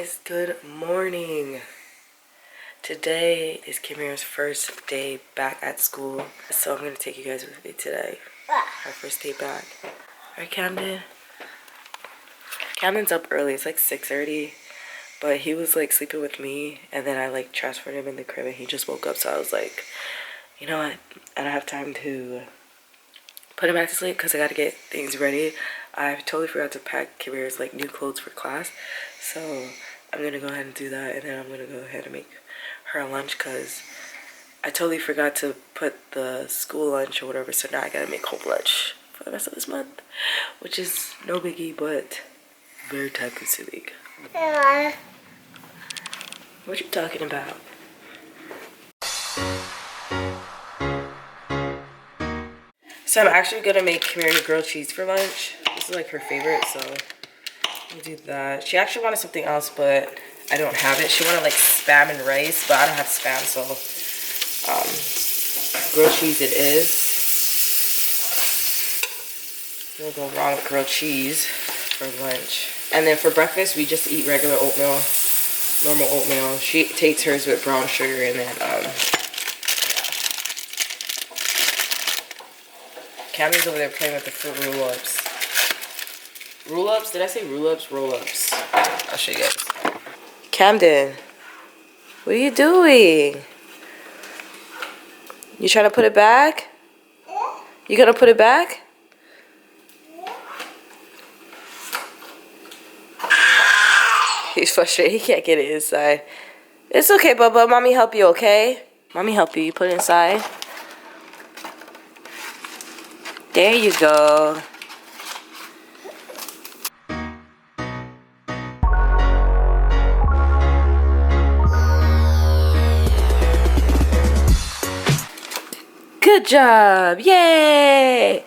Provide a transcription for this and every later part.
guys, good morning. Today is Kimira's first day back at school, so I'm gonna take you guys with me today. Our first day back. Alright, Kamden. Kamden's up early, it's like 6:30, but he was like sleeping with me, and then I like transferred him in the crib and he just woke up, so I was like, you know what, I don't have time to put him back to sleep because I gotta get things ready. I totally forgot to pack Kimira's like new clothes for class, so I'm gonna go ahead and do that, and then I'm gonna go ahead and make her lunch because I totally forgot to put the school lunch or whatever, so now I gotta make home lunch for the rest of this month, which is no biggie, but very time consuming. Yeah. What you talking about? So I'm actually gonna make Kimira grilled cheese for lunch. This is like her favorite, so I'll do that. She actually wanted something else, but I don't have it. She wanted like Spam and rice, but I don't have Spam, so grilled cheese it is. We'll go wrong with grilled cheese for lunch. And then for breakfast, we just eat regular oatmeal, normal oatmeal. She takes hers with brown sugar, and then Kamden's over there playing with the fruit roll-ups. Roll-ups? Did I say roll-ups? Roll-ups. I'll show you guys. Kamden, what are you doing? You trying to put it back? You gonna put it back? He's frustrated. He can't get it inside. It's okay, Bubba. Mommy help you, okay? Mommy help you. You put it inside. There you go. Good job. Yay.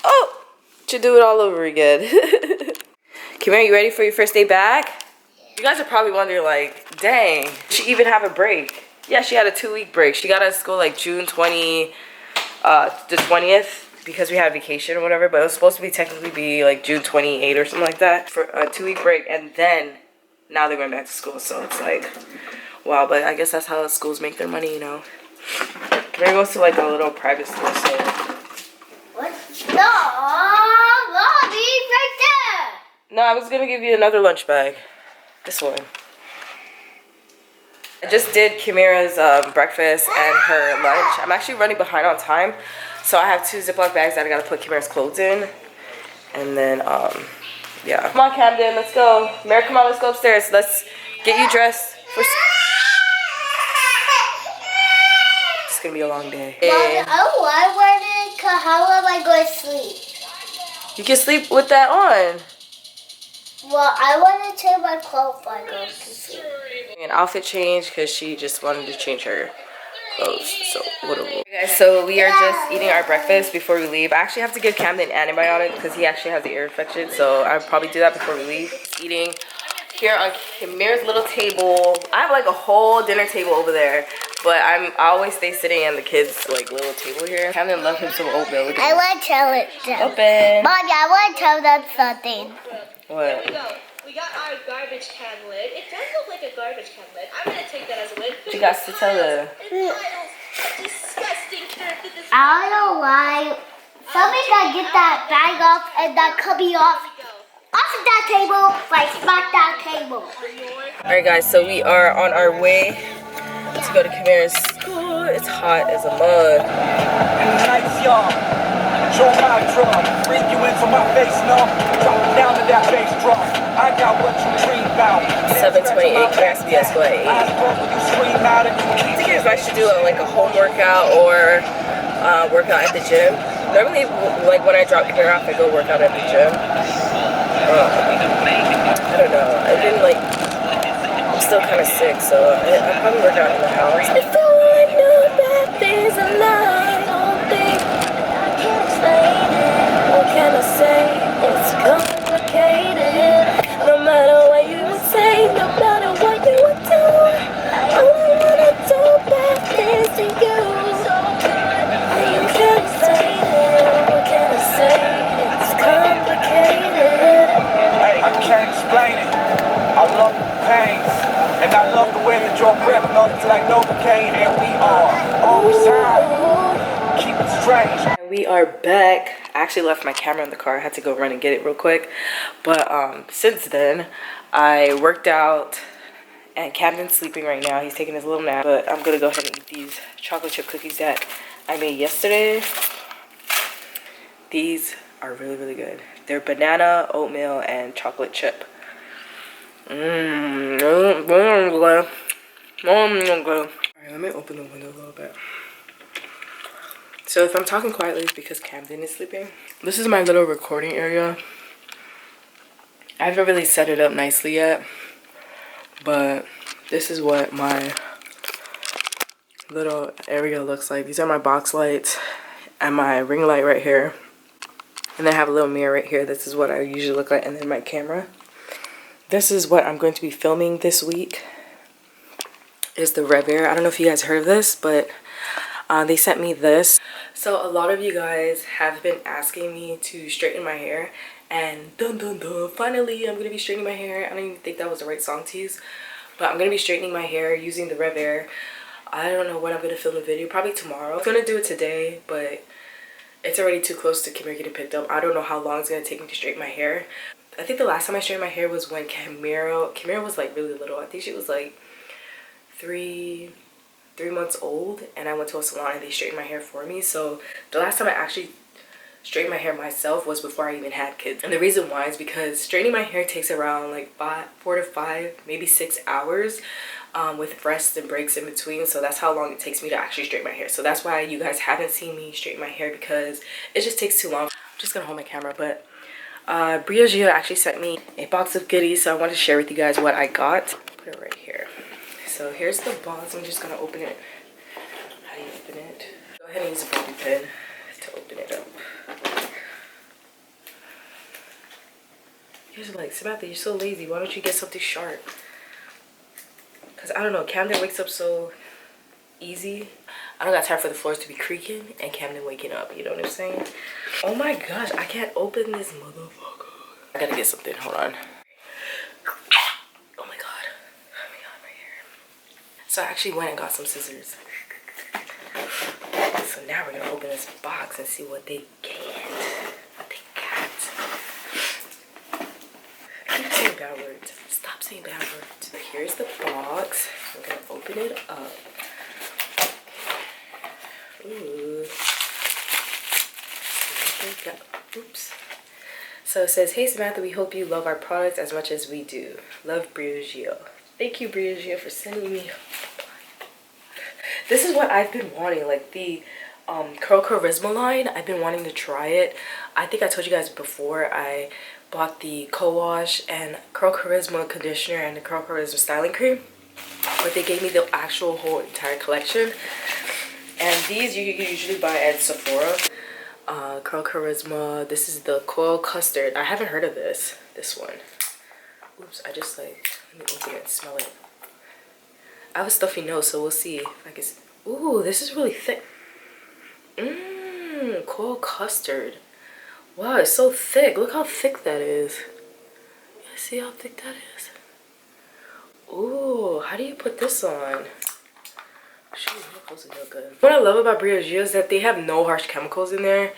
Oh, should do it all over again. Kimira, you ready for your first day back? You guys are probably wondering, like, dang, did she even have a break? Yeah, she had a 2-week break. She got out of school like June 20, the 20th, because we had vacation or whatever, but it was supposed to be technically be like June 28 or something like that for a 2-week break, and then now they're going back to school, so it's like, wow, but I guess that's how schools make their money, you know. Kimira goes to like a little private school, so. What? No, Mommy, right there. No, I was gonna give you another lunch bag. This one. I just did Kimira's breakfast and her lunch. I'm actually running behind on time, so I have 2 Ziploc bags that I gotta put Kimira's clothes in, and then yeah. Come on, Kamden, let's go. Kimira, come on, let's go upstairs. Let's get you dressed for. It's gonna be a long day. Mommy, I wanted to, how am I going to sleep? You can sleep with that on. Well, I want to change my clothes before I go to sleep. An outfit change because she just wanted to change her clothes. So whatever. Okay, guys, so we are just eating our breakfast before we leave. I actually have to give Kamden an antibiotic because he actually has the ear infection. So I'll probably do that before we leave. Eating here on Kimira's little table. I have like a whole dinner table over there, but I always stay sitting on the kids' like little table here. Kamden loves him some oatmeal. I want to tell it them. Open. Mommy, I want to tell them something. What? Here we go. We got our garbage can lid. It does look like a garbage can lid. I'm gonna take that as a lid. You got to tell her. Disgusting character. I don't know why. Somebody gotta get that bag off and that cubby off of that table, like smack that table. Alright guys, so we are on our way to go to Kimira's school. It's hot as a mug. Nice, y'all. Show my drum, bring you into my face, no. Drop it down to that bass drum. I got what you dream about. 7:28, class be at 8. I think if I should do like a home workout or workout at the gym. Normally, like when I drop Kimira off, I go work out at the gym. I don't know. I didn't like. I'm still kind of sick, so I'll probably work out in the house. If I knew that there's a lie, all thing I can't explain it. What can I say? It's complicated. No matter what you would say, no matter what you would do, I only wanna do bad things to you. And you can't explain it. What can I say? It's complicated. I can't explain it. I It's like Novocaine, and we are always high. Keep it strange. And we are back. I actually left my camera in the car. I had to go run and get it real quick. But since then, I worked out. And Kamden's sleeping right now. He's taking his little nap. But I'm going to go ahead and eat these chocolate chip cookies that I made yesterday. These are really, really good. They're banana, oatmeal, and chocolate chip. Alright, let me open the window a little bit. So if I'm talking quietly, it's because Kamden is sleeping. This is my little recording area. I haven't really set it up nicely yet. But this is what my little area looks like. These are my box lights and my ring light right here. And then I have a little mirror right here. This is what I usually look like. And then my camera. This is what I'm going to be filming this week. Is the Rev-Air. I don't know if you guys heard of this, but they sent me this. So a lot of you guys have been asking me to straighten my hair. And dun dun dun, finally I'm gonna be straightening my hair. I don't even think that was the right song to use, but I'm gonna be straightening my hair using the Rev-Air. I don't know when I'm gonna film the video, probably tomorrow. I'm gonna do it today, but it's already too close to Kimira getting picked up. I don't know how long it's gonna take me to straighten my hair. I think the last time I straightened my hair was when Kimira was like really little. I think she was like three months old, and I went to a salon and they straightened my hair for me. So the last time I actually straighten my hair myself was before I even had kids. And the reason why is because straightening my hair takes around like 4 to 5, maybe 6 hours with rests and breaks in between. So that's how long it takes me to actually straighten my hair. So that's why you guys haven't seen me straighten my hair, because it just takes too long. I'm just gonna hold my camera, but Briogeo actually sent me a box of goodies, so I want to share with you guys what I got. Put it right here. So here's the box. I'm just gonna open it. How do you open it? Go ahead and use a bobby pin to open it up. You're like, Samantha, you're so lazy. Why don't you get something sharp? Because I don't know, Kamden wakes up so easy. I don't got time for the floors to be creaking and Kamden waking up. You know what I'm saying? Oh my gosh, I can't open this motherfucker. I gotta get something. Hold on. Oh my god. Oh my god, my hair. So I actually went and got some scissors. So now we're gonna open this box and see what they get. Bad words. Stop saying bad words. So here's the box. I'm gonna open it up. Ooh. Oops. So it says, "Hey Samantha, we hope you love our products as much as we do. Love, Briogeo." Thank you, Briogeo, for sending me. This is what I've been wanting, like the Curl Charisma line. I've been wanting to try it. I think I told you guys before, I bought the co-wash and Curl Charisma conditioner and the Curl Charisma styling cream, but they gave me the actual whole entire collection. And these you can usually buy at Sephora. Curl Charisma. This is the coil custard. I haven't heard of this one. Oops, I just like, let me open it and smell it. I have a stuffy nose, so we'll see if I can. Ooh, this is really thick. Coil custard. Wow, it's so thick. Look how thick that is. You see how thick that is? Ooh, how do you put this on? Shoot, look close and look good. What I love about Briogeo is that they have no harsh chemicals in there.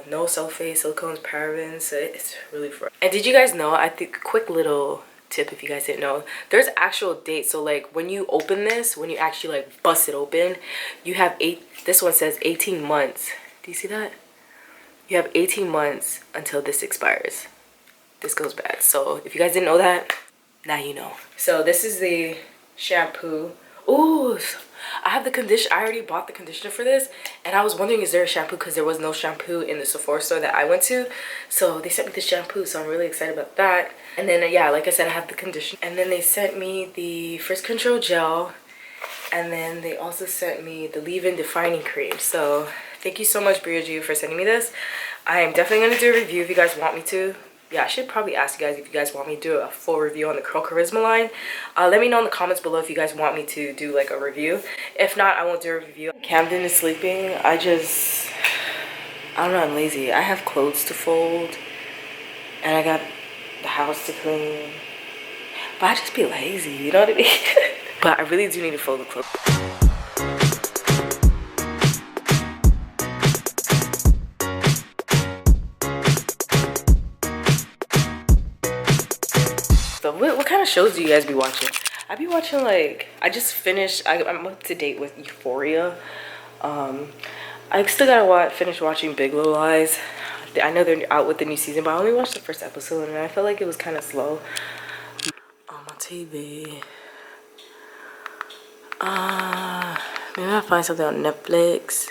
No sulfate, silicones, parabens. So it's really fresh. And did you guys know, I think, quick little tip if you guys didn't know, there's actual dates. So like when you open this, when you actually like bust it open, you have this one says 18 months. Do you see that? You have 18 months until this expires. This goes bad. So if you guys didn't know that, now you know. So this is the shampoo. Ooh, I have the conditioner. I already bought the conditioner for this, and I was wondering, is there a shampoo, because there was no shampoo in the Sephora store that I went to. So they sent me the shampoo, so I'm really excited about that. And then yeah, like I said, I have the conditioner. And then they sent me the Frizz Control gel, and then they also sent me the leave-in defining cream. So thank you so much, Briogeo, for sending me this. I am definitely going to do a review if you guys want me to. Yeah, I should probably ask you guys if you guys want me to do a full review on the Curl Charisma line. Let me know in the comments below if you guys want me to do like a review. If not, I won't do a review. Kamden is sleeping. I don't know, I'm lazy. I have clothes to fold, and I got the house to clean. But I just be lazy, you know what I mean? But I really do need to fold the clothes. So what kind of shows do you guys be watching? I be watching like, I just finished, I'm up to date with Euphoria. I still gotta finish watching Big Little Lies. I know they're out with the new season, but I only watched the first episode and I felt like it was kind of slow. On my TV. Maybe I'll find something on Netflix.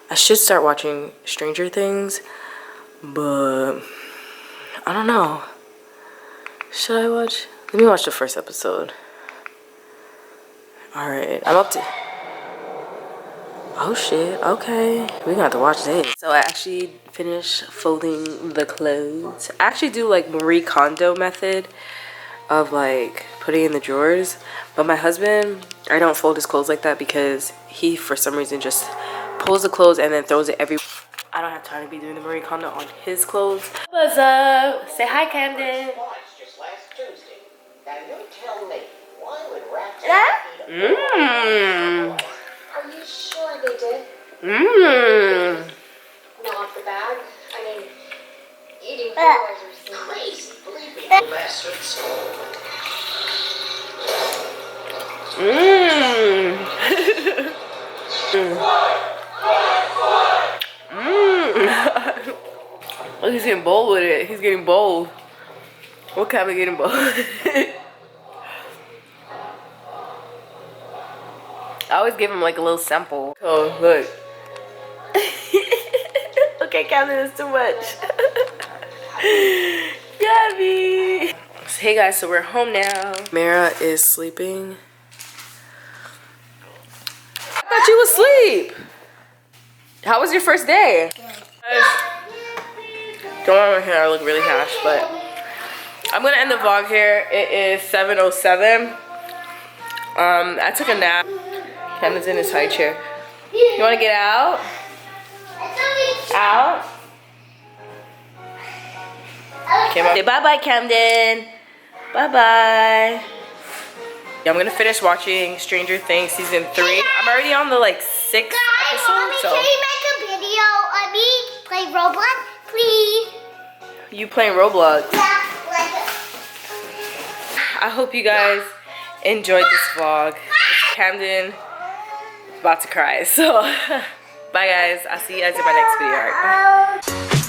I should start watching Stranger Things, but I don't know. Should I watch? Let me watch the first episode. Alright, I'm up to... Oh shit, okay. We're gonna have to watch this. So I actually finished folding the clothes. I actually do like Marie Kondo method of like putting in the drawers. But my husband, I don't fold his clothes like that because he, for some reason, just pulls the clothes and then throws it everywhere. I don't have time to be doing the Marie Kondo on his clothes. What's up? Say hi, Kamden. Just last Tuesday. Now you tell me, why would rats Mmm. Are you sure they did? Mmm. Not off the bag? I mean, eating fertilizers is crazy. believe me, you bastards? Mmm. Mmm. Oh, he's getting bold with it. He's getting bold. What kind of getting bold? I always give him like a little sample. Oh, look. Okay, Kamden, it's too much. Gabby. Hey guys, so we're home now. Mira is sleeping. I thought you was asleep. How was your first day? Guys, don't worry, my hair, I look really hash, but I'm gonna end the vlog here. It is 7:07. I took a nap. Kamden's in his high chair. You wanna get out? Out? Okay, bye-bye, Kamden. Bye-bye. Yeah, I'm gonna finish watching Stranger Things season 3. I'm already on the like 6th episode, Mommy, so. can you make a video of me play Roblox, please? You playing Roblox? Yeah, like it. I hope you guys enjoyed this vlog. Kamden about to cry, so bye guys. I'll see you guys in my next video. Alright, bye.